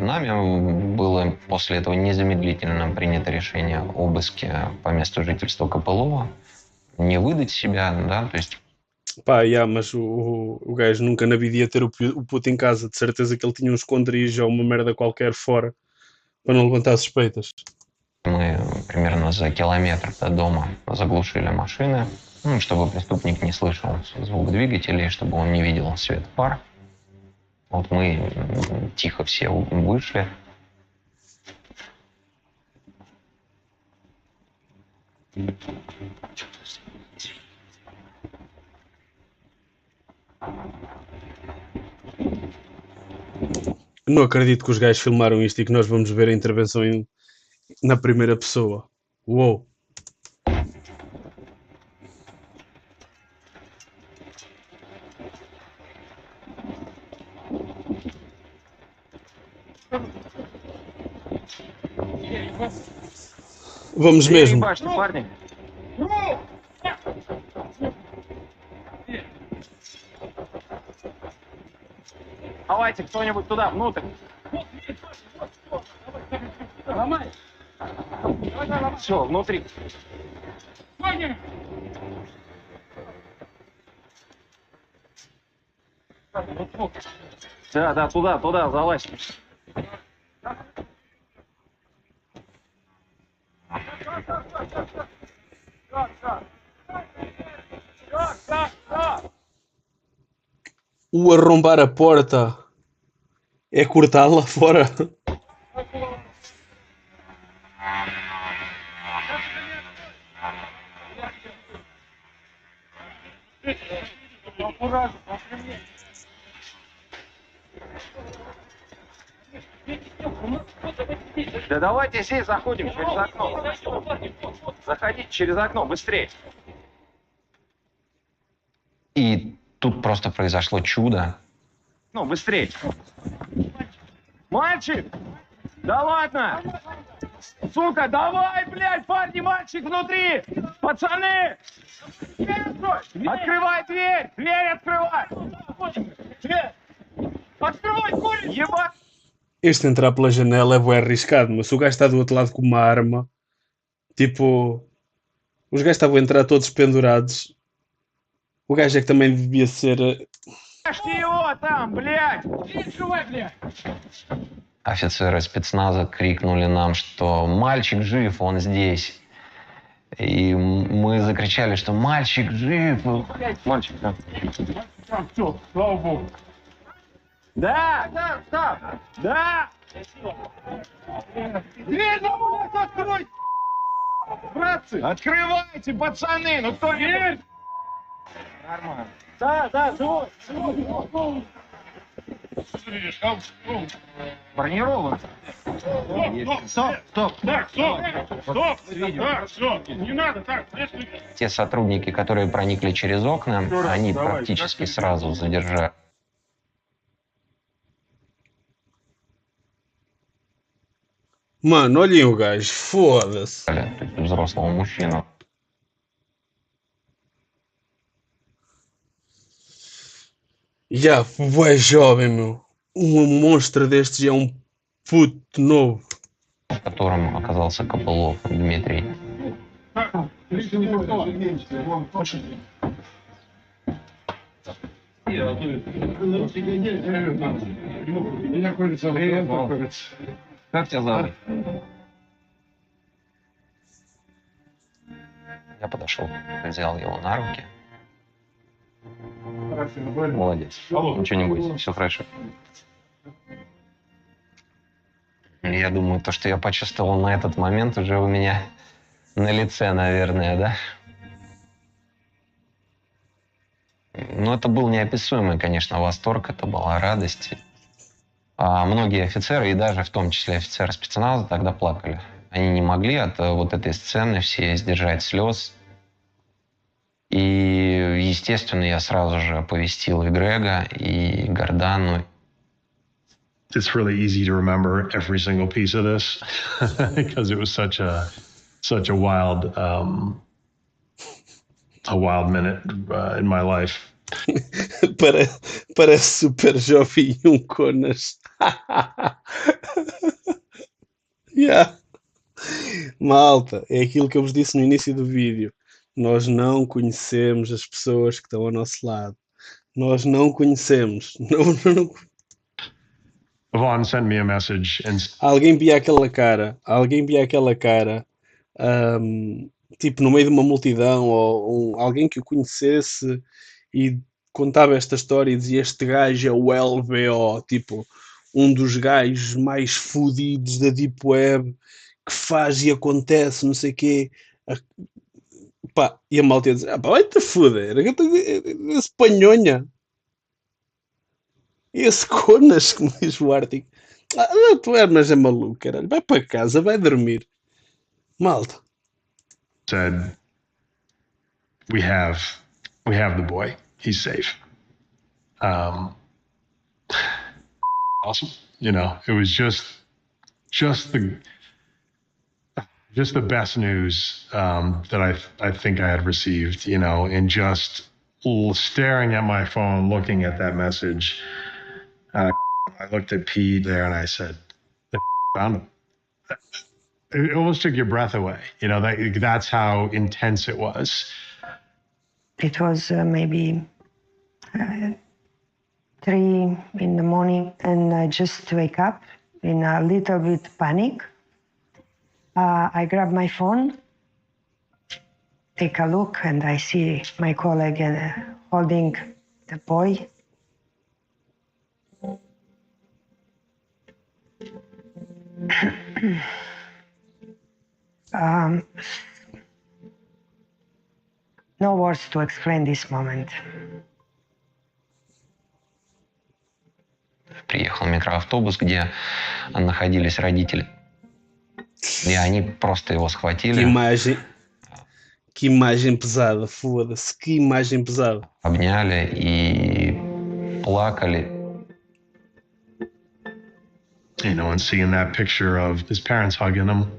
Нами было после этого незамедлительно принято решение об обыске по месту жительства Копылова, не выдать себя, да, то есть... Pá, mas o gajo nunca na vida ia ter o puto em casa, de certeza que ele tinha um esconderijo ou uma merda qualquer fora para não levantar suspeitas. Мы примерно за километр до дома заглушили машины, чтобы преступник не слышал звук двигателей, чтобы он не видел свет фар. Вот мы тихо все вышли. Não acredito que os gajos filmaram isto e que nós vamos ver a intervenção na primeira pessoa. Uou! Vamos mesmo. Давайте кто-нибудь туда, внутрь. Все, внутри. Да, туда, залазь. O arrombar a porta é cortá-la fora. Да давайте здесь заходим через окно. Заходите через окно, быстрее. И тут просто произошло чудо. Ну, быстрее. Мальчик! Да ладно! Сука, давай, блядь, парни, мальчик внутри! Пацаны! Открывай дверь! Dверь открывай! Открывай, курить! Ебать! Este entrar pela janela é bué arriscado, mas se o gajo está do outro lado com uma arma, tipo, os gajos estavam a entrar todos pendurados. O gajo é que também devia ser... Офицеры спецназа крикнули нам, что мальчик жив, он здесь. И мы закричали, что мальчик жив. Мальчик, да. Все, слава богу. Да! Да! Стоп! Да! Дверь на улицу открой! Братцы! Открывайте, пацаны! Ну кто дверь? Нормально. Да, живой! Бронирован. Стоп! Так, стоп! Так, все, не надо, так, Те сотрудники, которые проникли через окна, они практически сразу задержали Mano, olhem o gajo, foda-se. взрослого мужчину. Já, bué jovem, meu. Um monstro destes é um puto novo. В котором оказался Копылов Дмитрий. Как тебя зовут? Я подошел, взял его на руки. Молодец. Ничего не бойся, все хорошо. Я думаю, то, что я почувствовал на этот момент, уже у меня на лице, наверное, да? Но это был неописуемый, конечно, восторг, это была радость. А многие офицеры, и даже в том числе офицеры спецназа, тогда плакали. Они не могли от вот этой сцены все сдержать слез. И, естественно, я сразу же оповестил и Грега, и Гордану. It's really easy to remember every single piece of this because it was such a wild minute in my life. Parece super jovem e conas. Yeah. Malta, é aquilo que eu vos disse no início do vídeo. Nós não conhecemos as pessoas que estão ao nosso lado. Nós não conhecemos. Não. Yvonne sent me a message and Alguém via aquela cara, tipo no meio de uma multidão ou alguém que o conhecesse e contava esta história e dizia: este gajo é o LBO, tipo um dos gajos mais fodidos da Deep Web, que faz e acontece, não sei o quê. Pá, e a malta ia dizer: pá, vai-te foder, esse panhonha, esse conas, como diz o Ártico. Tu mas é maluco, caralho, vai para casa, vai dormir. Malta. said, we have the boy. He's safe. Awesome. You know, it was just the best news that I think I had received, you know, and just staring at my phone, looking at that message. I looked at Pete there and I said, "They found him." It almost took your breath away. You know, that's how intense it was. It was maybe 3 in the morning, and I just wake up in a little bit panic. I grab my phone, take a look, and I see my colleague holding the boy. No words to explain this moment. Приехал микроавтобус, где находились родители. E они просто его схватили. Que imagem pesada, foda-se, que imagem pesada. Обняли и плакали. You know, and seeing that picture of his parents hugging him.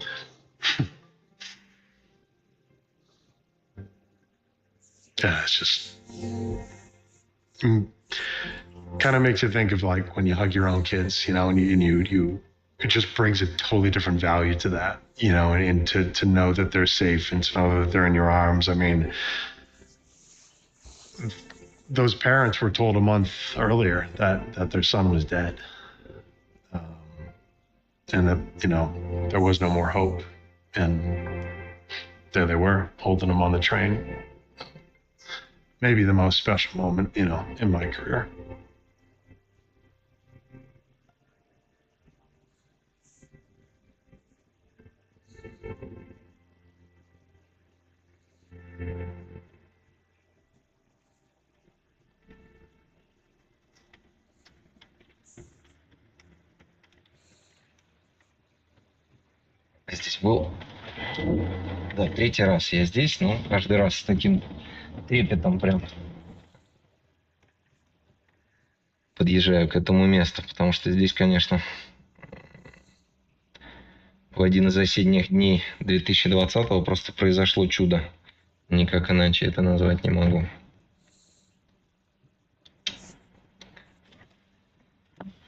Yeah, it's just kind of makes you think of like when you hug your own kids, you know, and you it just brings a totally different value to that, you know, and to know that they're safe and to know that they're in your arms. I mean, those parents were told a month earlier that their son was dead, and that, you know, there was no more hope, and there they were holding him on the train. Maybe the most special moment, you know, in my career. Здесь был. Да, третий раз я здесь, но каждый раз с таким трепетом прям подъезжаю к этому месту, потому что здесь, конечно, в один из осенних дней 2020-го просто произошло чудо. Никак иначе это назвать не могу.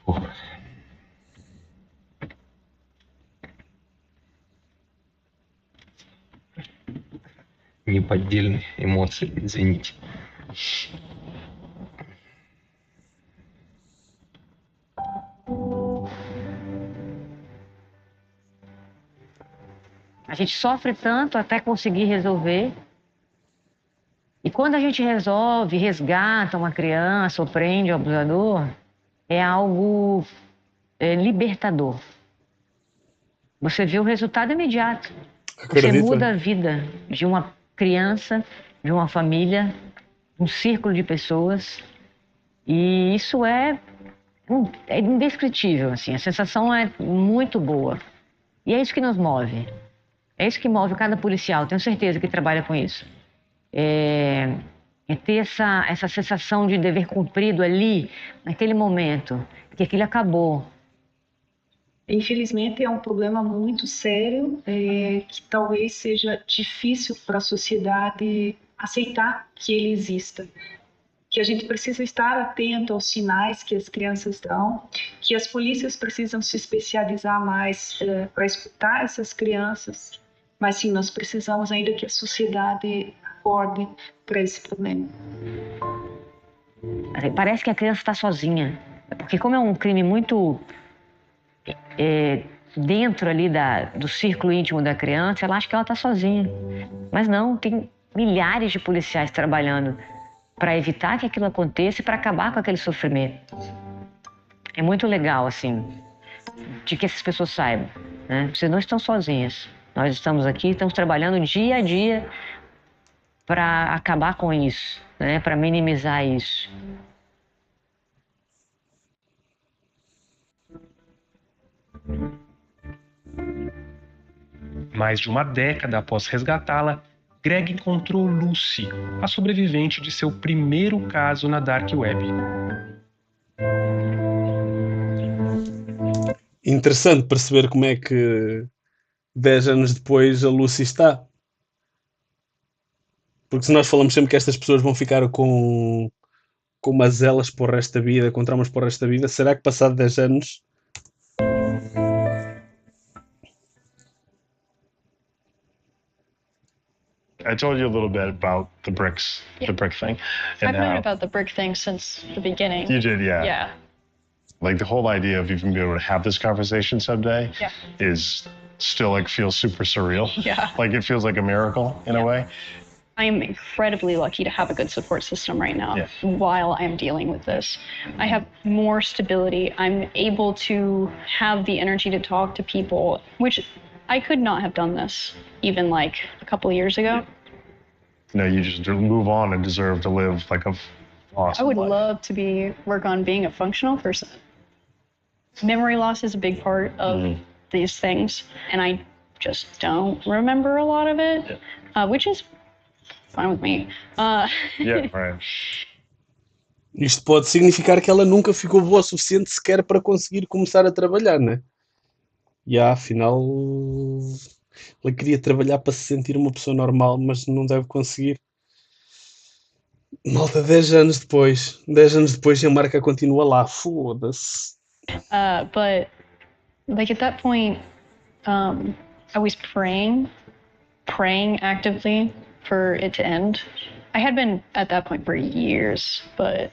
Фух. Неподдельные эмоции, извините. A gente sofre tanto até conseguir resolver. E quando a gente resolve, resgata uma criança ou prende o abusador, é algo libertador. Você vê o resultado imediato. Você muda a vida de uma criança, de uma família, um círculo de pessoas. E isso é indescritível, assim. A sensação é muito boa. E é isso que nos move. É isso que move cada policial, tenho certeza que trabalha com isso. É ter essa sensação de dever cumprido ali, naquele momento, que aquilo acabou. Infelizmente é um problema muito sério, que talvez seja difícil para a sociedade aceitar que ele exista. Que a gente precisa estar atento aos sinais que as crianças dão, que as polícias precisam se especializar mais para escutar essas crianças. Mas sim, nós precisamos ainda que a sociedade acorde para esse problema. Parece que a criança está sozinha, porque como é um crime muito dentro ali do círculo íntimo da criança, ela acha que ela está sozinha. Mas não, tem milhares de policiais trabalhando para evitar que aquilo aconteça e para acabar com aquele sofrimento. É muito legal, assim, de que essas pessoas saibam, né? Vocês não estão sozinhas. Nós estamos aqui, estamos trabalhando dia a dia para acabar com isso, né? Para minimizar isso. Mais de uma década após resgatá-la, Greg encontrou Lucy, a sobrevivente de seu primeiro caso na Dark Web. Interessante perceber como é que 10 anos depois a Lucy está. Porque se nós falamos sempre que estas pessoas vão ficar com mazelas para o resto da vida, com traumas para o resto da vida, será que passado 10 anos... I told you a little bit about the bricks, the brick thing. I've known about the brick thing since the beginning. You did, yeah. Yeah. Like the whole idea of even being able to have this conversation someday is still like feels super surreal. Yeah. Like it feels like a miracle in a way. I'm incredibly lucky to have a good support system right now while I'm dealing with this. I have more stability. I'm able to have the energy to talk to people, which I could not have done this even like a couple of years ago. No, you just move on and deserve to live like a awesome I would life. love to work on being a functional person. Memory loss is a big part of these things, and I just don't remember a lot of it, which is fine with me. Yeah, right. Isto pode significar que ela nunca ficou boa o suficiente sequer para conseguir começar a trabalhar, né? E afinal ela queria trabalhar para se sentir uma pessoa normal, mas não deve conseguir. Malta, 10 anos depois e a marca continua lá, foda-se. But like at that point, I was praying actively for it to end. I had been at that point for years, but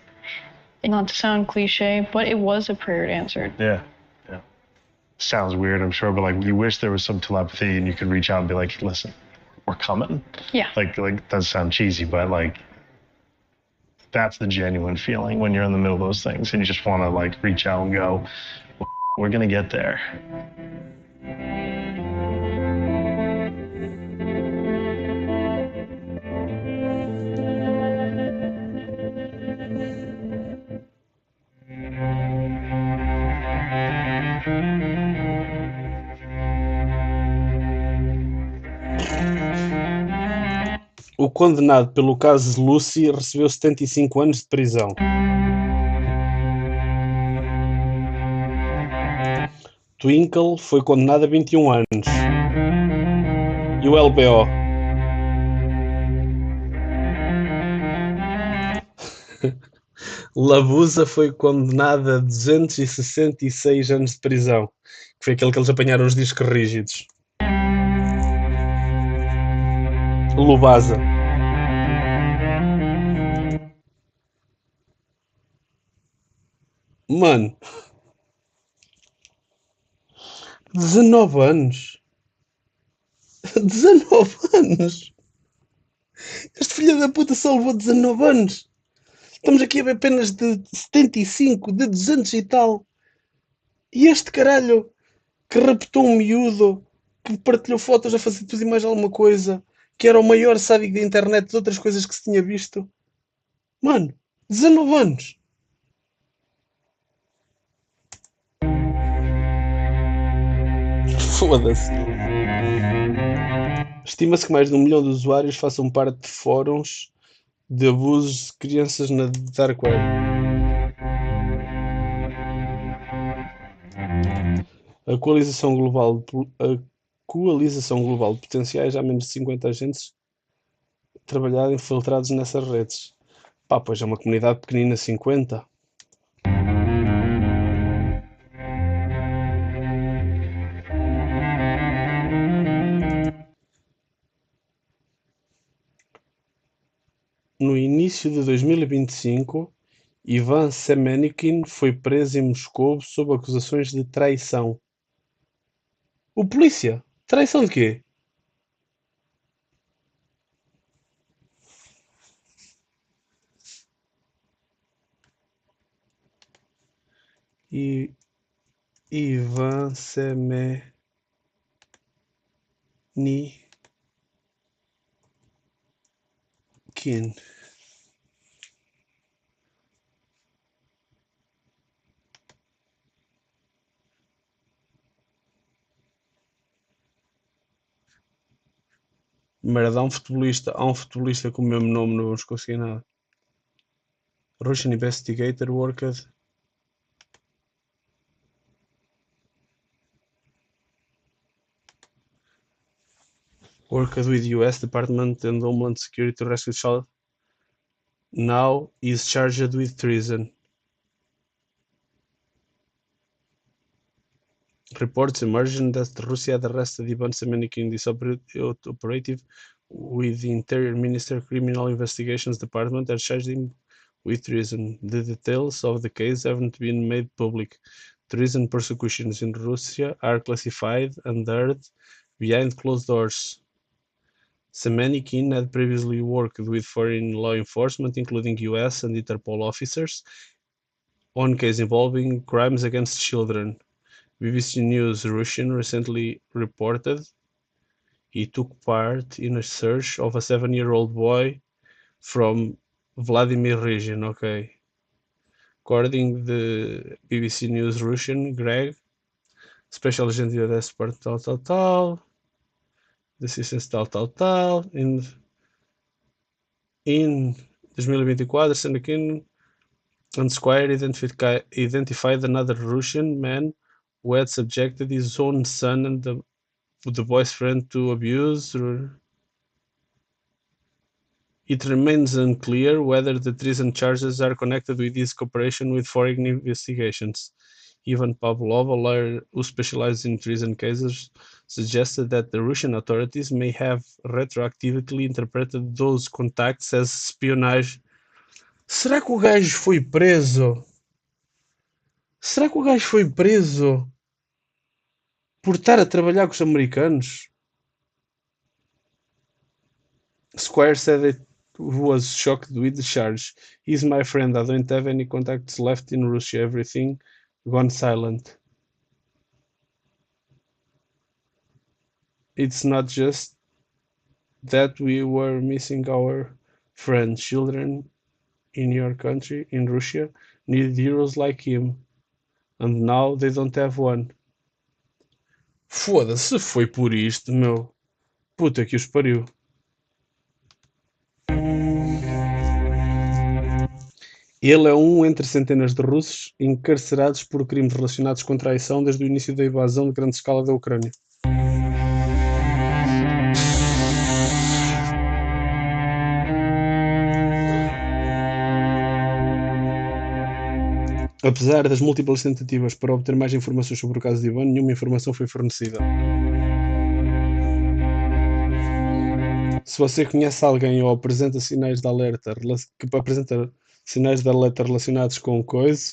not to sound cliche, but it was a prayer answered. Yeah. Sounds weird, I'm sure, but like you wish there was some telepathy and you could reach out and be like, listen, we're coming. Yeah. Like it does sound cheesy, but like that's the genuine feeling when you're in the middle of those things and you just want to like reach out and go, we're gonna get there. condenado pelo caso Lucy recebeu 75 anos de prisão. Twinkle foi condenado a 21 anos. E o LBO? Labusa foi condenado a 266 anos de prisão, que foi aquele que eles apanharam os discos rígidos. Lubasa. Mano, 19 anos. 19 anos. Este filho da puta só levou 19 anos. Estamos aqui a ver penas de 75, de 200 e tal. E este caralho que raptou um miúdo, que partilhou fotos a fazer tudo e mais alguma coisa, que era o maior sádico da internet de outras coisas que se tinha visto. Mano, 19 anos. Foda-se. Estima-se que mais de 1 milhão de usuários façam parte de fóruns de abusos de crianças na Dark Web. A coalização global de potenciais, há menos de 50 agentes trabalhar infiltrados nessas redes. Pá, pois é uma comunidade pequenina, 50. No início de 2025, Ivan Semenikin foi preso em Moscou sob acusações de traição. O polícia? Traição de quê? Ivan Semenikin. Merda, há um futebolista com o mesmo nome, não vamos conseguir nada. Russian investigator worked with US Department and Homeland Security to rescue child. Now is charged with treason. Reports emerging that Russia had arrested Ivan Semenikin in this operative with the Interior Minister Criminal Investigations Department and charged him with treason. The details of the case haven't been made public. Treason prosecutions in Russia are classified and heard behind closed doors. Semenikin had previously worked with foreign law enforcement, including US and Interpol officers, on cases involving crimes against children. BBC News Russian recently reported he took part in a search of a 7-year-old boy from Vladimir region. Okay. According to the BBC News Russian, Greg, Special Agent US Part tal. Assistance tal. In 2024, Semenikin and Squire identified another Russian man who had subjected his own son and the boy's friend to abuse. It remains unclear whether the treason charges are connected with his cooperation with foreign investigations. Ivan Pavlov, a lawyer who specializes in treason cases, suggested that the Russian authorities may have retroactively interpreted those contacts as espionage. Será que o gajo foi preso? Será que o gajo foi preso por estar a trabalhar com os americanos? Squire said it was shocked with the charge. He's my friend. I don't have any contacts left in Russia. Everything gone silent. It's not just that we were missing our friends. Children in your country, in Russia, need heroes like him. And now they don't have one. Foda-se, foi por isto, meu. Puta que os pariu. Ele é um entre centenas de russos encarcerados por crimes relacionados com traição desde o início da invasão de grande escala da Ucrânia. Apesar das múltiplas tentativas para obter mais informações sobre o caso de Ivan, nenhuma informação foi fornecida. Se você conhece alguém ou apresenta sinais de alerta relacionados com coisa,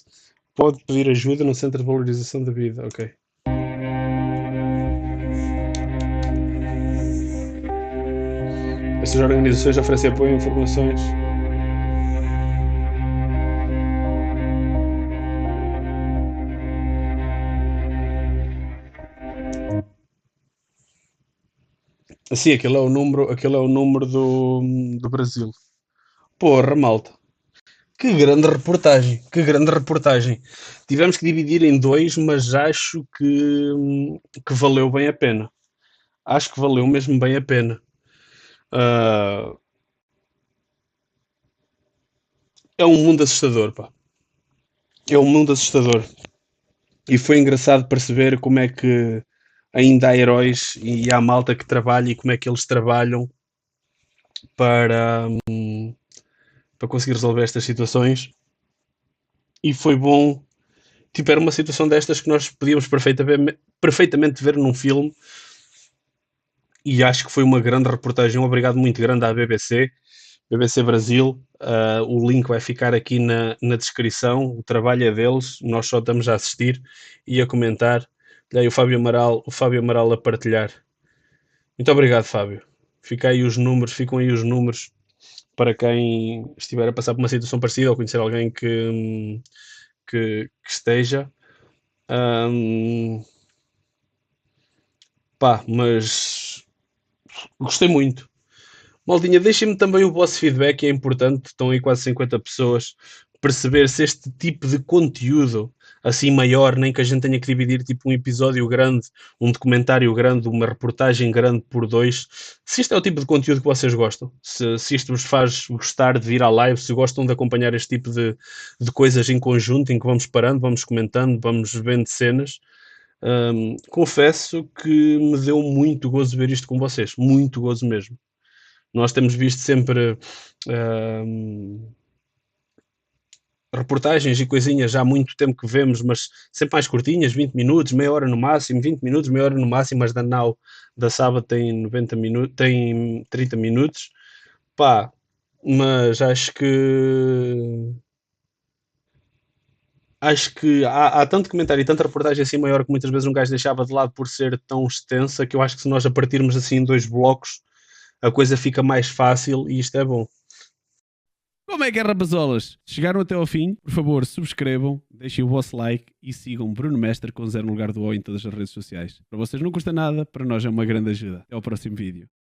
pode pedir ajuda no Centro de Valorização da Vida. Ok. Estas organizações oferecem apoio e informações. Sim, aquele é o número do Brasil. Porra, malta. Que grande reportagem. Tivemos que dividir em dois, mas acho que valeu bem a pena. Acho que valeu mesmo bem a pena. É um mundo assustador, pá. É um mundo assustador. E foi engraçado perceber como é que ainda há heróis e há malta que trabalha e como é que eles trabalham para conseguir resolver estas situações. E foi bom. Tipo, era uma situação destas que nós podíamos perfeitamente ver num filme. E acho que foi uma grande reportagem. Um obrigado muito grande à BBC Brasil. O link vai ficar aqui na descrição. O trabalho é deles. Nós só estamos a assistir e a comentar. E aí o Fábio Amaral a partilhar. Muito obrigado, Fábio. Ficam aí os números para quem estiver a passar por uma situação parecida ou conhecer alguém que esteja. Mas gostei muito. Maldinha, deixem-me também o vosso feedback, é importante. Estão aí quase 50 pessoas. Perceber se este tipo de conteúdo assim maior, nem que a gente tenha que dividir tipo um episódio grande, um documentário grande, uma reportagem grande por dois, se isto é o tipo de conteúdo que vocês gostam, se isto vos faz gostar de vir à live, se gostam de acompanhar este tipo de coisas em conjunto, em que vamos parando, vamos comentando, vamos vendo cenas. Confesso que me deu muito gozo ver isto com vocês, muito gozo mesmo. Nós temos visto sempre reportagens e coisinhas já há muito tempo que vemos, mas sempre mais curtinhas, 20 minutos, meia hora no máximo, 20 minutos, meia hora no máximo, mas da Now, da Sábado tem 90 minutos, tem 30 minutos, pá, mas acho que há tanto comentário e tanta reportagem assim maior que muitas vezes um gajo deixava de lado por ser tão extensa, que eu acho que se nós a partirmos assim em dois blocos, a coisa fica mais fácil e isto é bom. Como é que é, rapazolas? Se chegaram até ao fim, por favor, subscrevam, deixem o vosso like e sigam Bruno Mestre com 0 no lugar do O em todas as redes sociais. Para vocês não custa nada, para nós é uma grande ajuda. Até ao próximo vídeo.